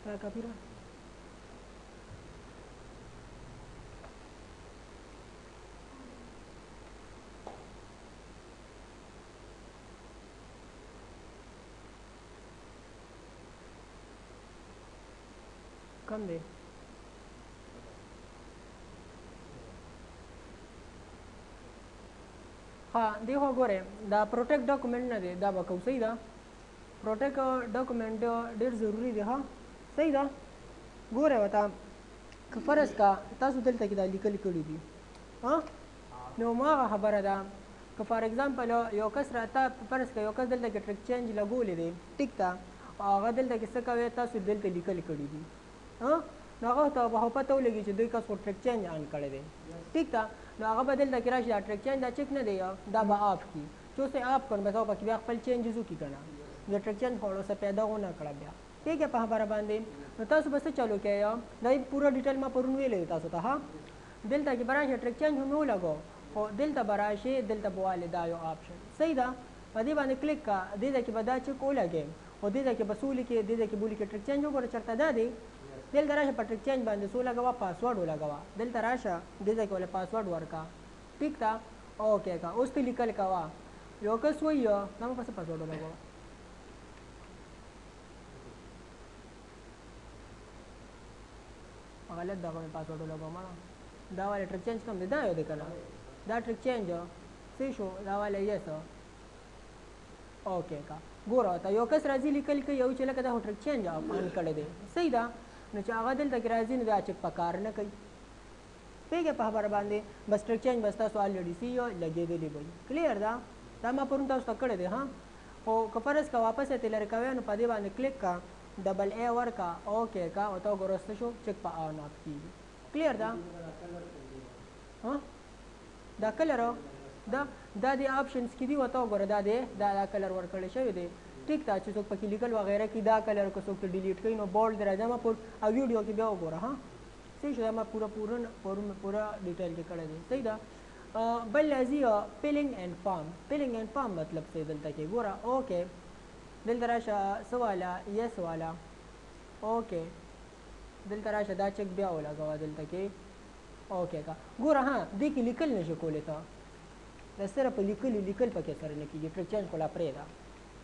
تا کاپی را کم دی ها دی خو ګوره دا پروټیکټ ډاکومنټ نه دی دا به کوو صحیح ده پروټیکټ ډاکومنټ ډېر ضروری دی ها صحیح ده ګوره ورته که فرض کا تاسو دلته کې دا لیکل کړي دي ها نو هماغه خبره ده که فار ایگزامپل یو کس راته فرض کا یو کس دلته کې ټریک چینج لګولی دی ټیک ده او هغه دلته کې څه کوي تاسو دلته لیکل کړي دي ها نو هغه ته به پته ولګي چې دوی کس خو ټریک چینج آن کړی دی ټیک ده نو هغه به دلته کې راشي دا ټریک چینج دا چک نه دی دا به آف کړي چې اوس یې آف کړ بس او پکې بیا خپل چینجز وکړي که نه د ټریک چینج خو وروسته پیدا ونه کړه بیا ٹھیک ہے په خبره باندې نو تاسو بس چالو کړئ دا پورا ډیټیل ما پرون ویلې تاسو ته ها دلته کې براشه ټریک چینج هم ولګو خو دلته براشه دلته بواله دا یو آپشن صحیح ده په دې باندې کلیک کا دې کې به دا چک ولګي او دې کې بسولې کې دې کې بولی کې ټریک چینج وګوره چرته دا دی دلته راشه په ټریک چینج باندې سو لګوا پاسورډ ولګوا دلته راشه دې کې ول پاسورډ ورکا ٹھیک تا اوکے کا اوس ته لیکل کوا یو کس وایو نو پس پاسورډ ولګوا غلط دغه پاسورډ ولګوم دا والا ټریک چینج کوم دی دا یو دی کنه دا ټریک چینج څه شو دا والا یس اوکے کا ګوره ته یو کس راځي لیکل کوي یو چې لکه دا ټریک چینج آن کړی دی صحیح ده نو چې هغه دلته کې راځي نو دا چې په کار نه کوي پیګه په خبره باندې بس ټریک چینج بس تاسو الریډي سی یو لګېدلی وي کلیر ده دا ما پرون تاسو ته کړی دی ها خو که فرض کا واپس یې تلر کوي نو په دې باندې کلیک کا ډبل ای ورکا اوکے کا او تا ګورسته شو چک په آن اپ کیږي کلیر ده ها دا کلر دا دی آپشنز کې دی وته ګوره دا دی دا کلر ورکړل شوی دی ټیک تا چې څوک پکې لیکل وغیرہ کې دا کلر کو څوک ډیلیټ کړي نو بولډ راځي ما پر او ویډیو کې بیا وګوره ها صحیح شو ما پورا ډیټیل کې کړی دی صحیح ده بل لازم پیلینګ اینڈ فارم مطلب څه دلته کې ګوره اوکے دلته راشه سواله یس والا اوکے دلته راشه دا چک بیا ولګوه دلته کې اوکے کا ګوره ها دې کې لیکل نشي کولی ته دا سره په لیکل پکې سره نه کېږي ټریک چینج خو لا پرېږده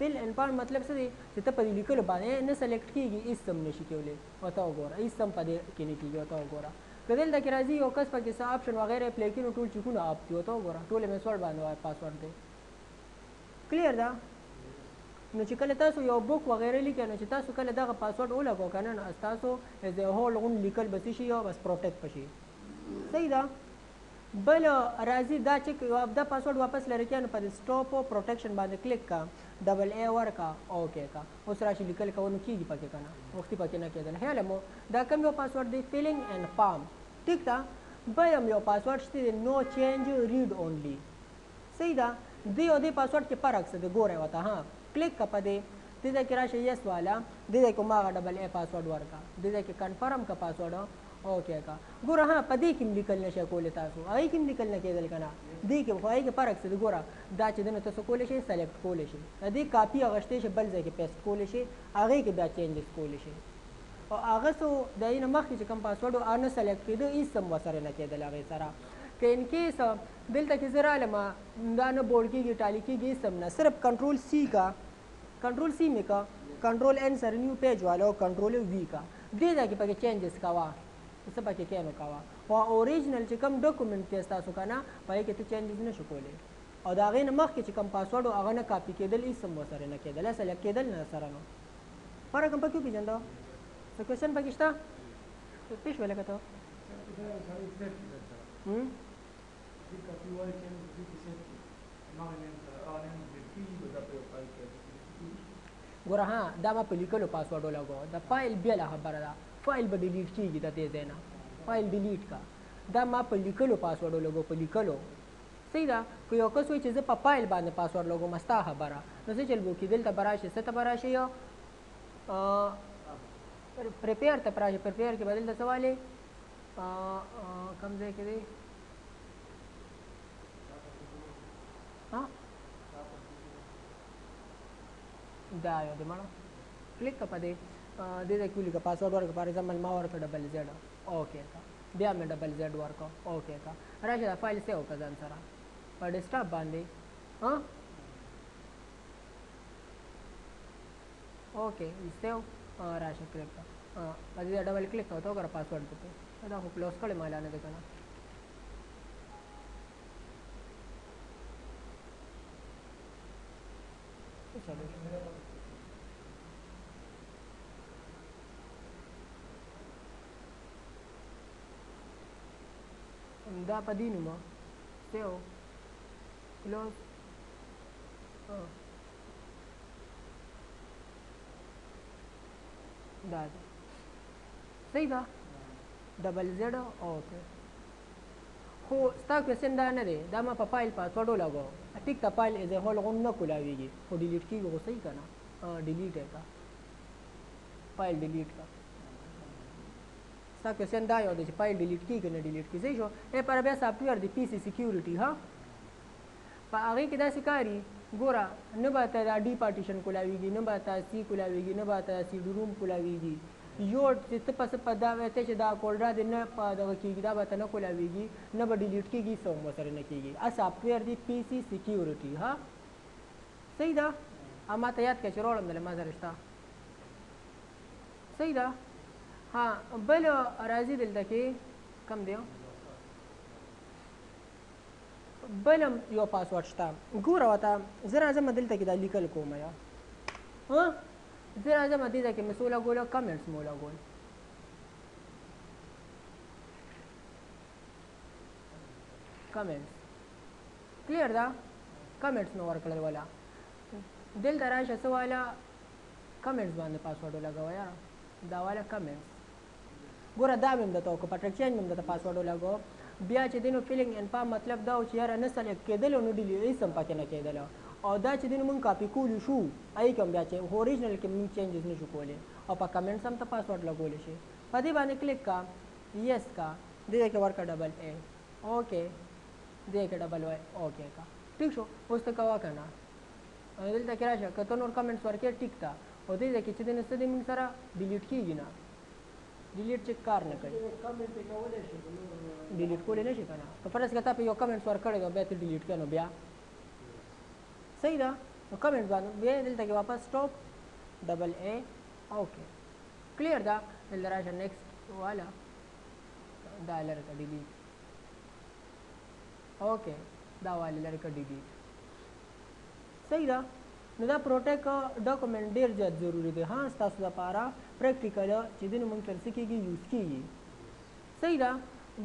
فیل اینډ فارم مطلب څه دی چې ته په دې لیکلو باندې نه سلیکټ کېږي هېڅ هم نشي کولی ورته وګوره هېڅ هم په دې کې نه کېږي ورته وګوره که دلته کې راځي یو کس پکې څه آپشن وغیرہ یې پلی کړي نو ټول چیکونه آپ دي ورته وګوره ټول یې مسورډ باندې پاسورډ دی کلیر ده نو چې کله تاسو یو بوک وغیرہ لیکئ نو چې تاسو کله دغه پاسورډ ولګو که نه نو ستاسو ایز ا هول غون لیکل به څه شي او بس پروټیکټ بشي صحیح ده بل راځي دا چې دا پاسورډ واپس لري کې نو په سټاپ او پروټیکشن باندې کلیک کا ډبل ای ورکا اوکے کا اوس راشي لیکل کوو کیږي پکې کنه وختي پکې نه کېدل هله مو دا کوم یو پاسورډ دی فیلینګ اینڈ فارم ټیک تا بل یو پاسورډ شته نو چینج ریډ اونلی صحیح ده دی او دی پاسورډ کې فرق څه دی ګوره وته ها کلیک کا پدې دې کې راشه یس والا دې کې ما ډبل ای پاسورډ ورکا دې کې کنفرم کا پاسورډ اوکے کا ګوره ها پدې کې لیکل نشه کولای تاسو هغه کې لیکل نه کېدل کنه دې کې خو هغه فرق څه دی ګوره دا چې دنه تاسو کولای شئ سلیکټ کولای شئ دې کاپی اغشته شي بل ځای کې پیسټ کولای شئ هغه کې دا چینجز کولای شئ او هغه سو د اینه مخکې چې کوم پاسورډ او ان سلیکټ کېدو هیڅ هم وسره نه کېدل هغه سره که ان کیس دلته کې زرا لما دا نه بورډ کېږي ټالی کېږي سم نه صرف کنټرول سی می کا کنټرول ان سره نیو پیج والا او کنټرول وی کا دې ځای کې پکې چینجز کوا څه پکې کینو کوا او اوریجنل چې کوم ډاکومنټ کې تاسو کنه پای کې ته چینجز نشو کولای او دا غي نه مخکې چې کوم پاسورډ او هغه نه کاپی کېدل هیڅ هم وسره نه کېدل اصل کېدل نه سره نو فرق هم پکې پیژنده څه کوېشن پکې شته پیش ولګه ته ګوره ها دا ما په لیکلو پاسورډ ولګو د فایل بیا خبره ده فایل به ډیلیټ کېږي د دې ځای نه فایل ډیلیټ کا دا ما په لیکلو پاسورډ ولګو په لیکلو صحیح ده که یو کس وایي چې زه په فایل باندې پاسورډ لګوم ستا خبره نو څه چل به وکړي دلته به راشي څه ته به راشي یا پریپیر ته به راشي پریپیر کې به دلته څه والې کوم ځای کې دی دا یو دی مړه کلیک که په دې دې ځای کې ولیکه پاسورډ ورکړه فار ایگزامپل ما ورکړه ډبل زیډ اوکې کا بیا مې ډبل زیډ ورکړه اوکې کا راشه دا فایل سیو کړه ځان سره په ډیسکټاپ باندې اوکې سیو راشه کلیک کړه په دې ډبل کلیک کوه ته وګوره پاسورډ پکې دا خو کلوز کړی ما اعلان دی که نه دا په دې نومه سیو کلوز دا ده صحیح ده ډبل زیډ اوکې خو ستا کوېسچن دا نه دی دا ما په فایل پاسورډ ولګو ټیک ته فایل ایز ا هول غون نه کولاویږي خو ډیلیټ کېږي خو صحیح که نه ډیلیټ یې کا فایل ډیلیټ کا ستا کوېسچن دا یو دی چې فایل ډیلیټ کېږي که نه ډیلیټ کېږي صحیح شو پر بیا سافټویر دی پی سی سیکیورټي ها په هغې کې داسې کاري ګوره نه به ته دا ډي پارټیشن کولاویږي نه به ته سی کولاویږي نه به ته سی ډي روم کولاویږي یو چې ته پس په دا وایته چې دا کولډرا دې نه په دغه کېږي دا به ته نه کولاویږي نه به ډیلیټ کېږي څه هم ورسره نه کېږي سافټویر دی پی سی سیکیورټي ها صحیح ده ما ته یاد کړه چې راوړم دله ما سره شته صحیح ده ها بل راځي دلته کې کم دی بل یو پاسورډ شته ګوره ورته زه راځم دلته کې دا لیکل کوم یا زه راځم دې ځای کې مې څه ولګولو کمنټس مې ولګول کمنټس کلیر ده کمنټس مې ورکړل ولا دلته راشه څه والا کمنټس باندې پاسورډ ولګوه یاره دا والا کمنټس ګوره دا مې هم درته وکړو په ټرکچینج مې هم درته پاسورډ ولګو بیا چې دی نو فیلنګ اینډ پام مطلب دا و چې یاره نه سلیکټ کېدلو نو هېڅ هم پکې نه کېدلو او دا چې دی نو مونږ کاپي کولی شو هغې کې هم بیا چې اوریجنل کې مونږ چینجز نه شو کولی او په کمنټس هم ته پاسورډ لګولی شي په دې باندې کلیک کا یس کا دې ځای کې ورکړه ډبل اے اوکې دې کې ډبل وای اوکې کا ټیک شو اوس ته کوه که نه دلته کې راشه که ته نور کمنټس ورکې ټیک ته او دې ځای کې چې دی نو څه دی مونږ سره ډیلیټ کېږي نه ډیلیټ چې کار نه کوي ډیلیټ کولی نه شي که نه که فرض که تا په یو کمنټس ورکړی نو بیا ته ډیلیټ کړې نو بیا صحیح ده نو کمنټ باندې بیا دلته کې واپس سټاپ ډبل اے اوکې کلیر ده دلته راشه نیکسټ والا دا لرې که ډیلیټ اوکې دا والا لرې که ډیلیټ صحیح ده نو دا پروټیک ډاکومنټ ډېر زیات ضروري دی ها ستاسو لپاره پریکټیکل چې دی نو مونږ سره څه کېږي یوز کېږي صحیح ده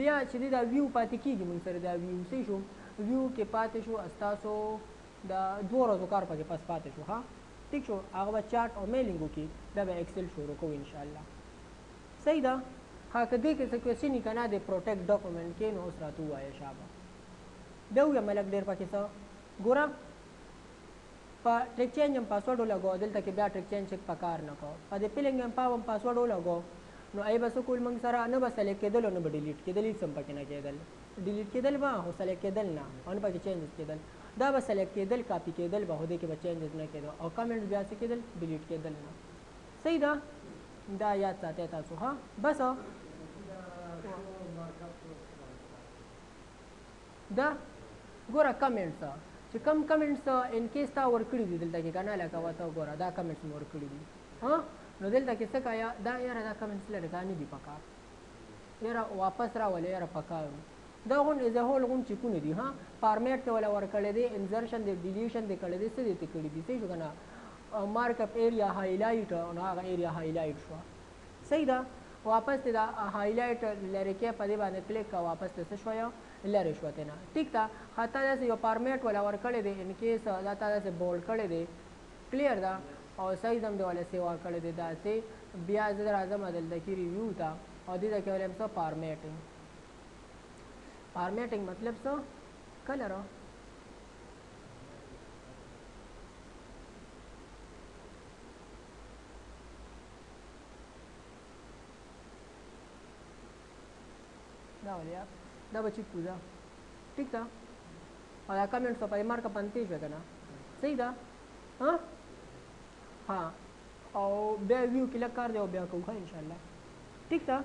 بیا چې دی دا ویو پاتې کېږي مونږ سره دا ویو صحیح شو ویو کې پاتې شو ستاسو دا 2 ورځو کار پکې پس پاتې شو ها ټیک شو هغه به چارټ او میلینګ وکړي دا به ایکسل شروع کوو انشاءالله صحیح ده ها که دې کې څه کوېسچن یې که نه دی پروټیکټ ډاکومنټ کې نو اوس راته ووایه شابه بیا ووایم لږ ډېر پکې څه ګوره په ټریک چینج هم پاسورډ ولګو دلته کې بیا ټریک چینج چک په کار نه کوو په دې فیلنګ هم پاو هم پاسورډ ولګو نو ای به څه کول موږ سره نه به سلیکټ کېدل او نه به ډیلیټ کېدل هېڅ هم پکې نه کېدل ډیلیټ کېدل به خو سلیکټ کېدل نه او نه پکې چینجز کېدل دا به سلیکټ کېدل کاپي کېدل به خو دې کې به چینجز نه کېدل او کمنټس بیا څه کېدل ډیلیټ کېدل نه صحیح ده دا یاد ساتئ تاسو ها بس دا ګوره کمنټس چې کم کمنټس ان کیس تا ورکړي دي دلته کې که نه لکه ورته وګوره دا کمنټس مې ورکړي دي ها نو دلته کې څه کوه دا یاره دا کمنټس لري دا نه دي پکار یاره واپس راولې یاره پکار دا غون ایز ا هول غون چیکونه دي ها فارمیټ ته ولا ورکړی دی انزرشن دی ډیلیشن دی کړی دی څه دی ته کړي دي صحیح شو که نه مارک اپ ایریا هایلایټ نو هغه ایریا هایلایټ شوه صحیح ده واپس ته دا هایلایټ لرې کې په دې باندې کلیک کا واپس ته څه شویه لرې شوه ته نه ټیک ده حتی داسې یو فارمیټ ولا ورکړی دی ان کیس دا تا داسې بولډ کړی دی کلیر ده او سایز هم دی ولا سیوا کړی دی داسې بیا زه راځم دلته کې ریویو ته او دې ته کې وایم څه فارمیټینګ فارمیټینګ مطلب څه کلر دا ولیا دا به چیک کوزا ټیک ده او دا کمنټس په مارک پنځه شو کنه صحیح ده ها او بیا ویو کې لږ کار دی او بیا کوو ښه انشاءالله ټیک ده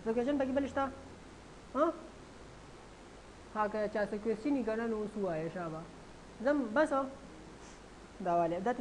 لوکیشن پکې بل شته ها که چا څه کوېسچن وي که نه نو اوس ووایه شابه ځم بس دا والې دا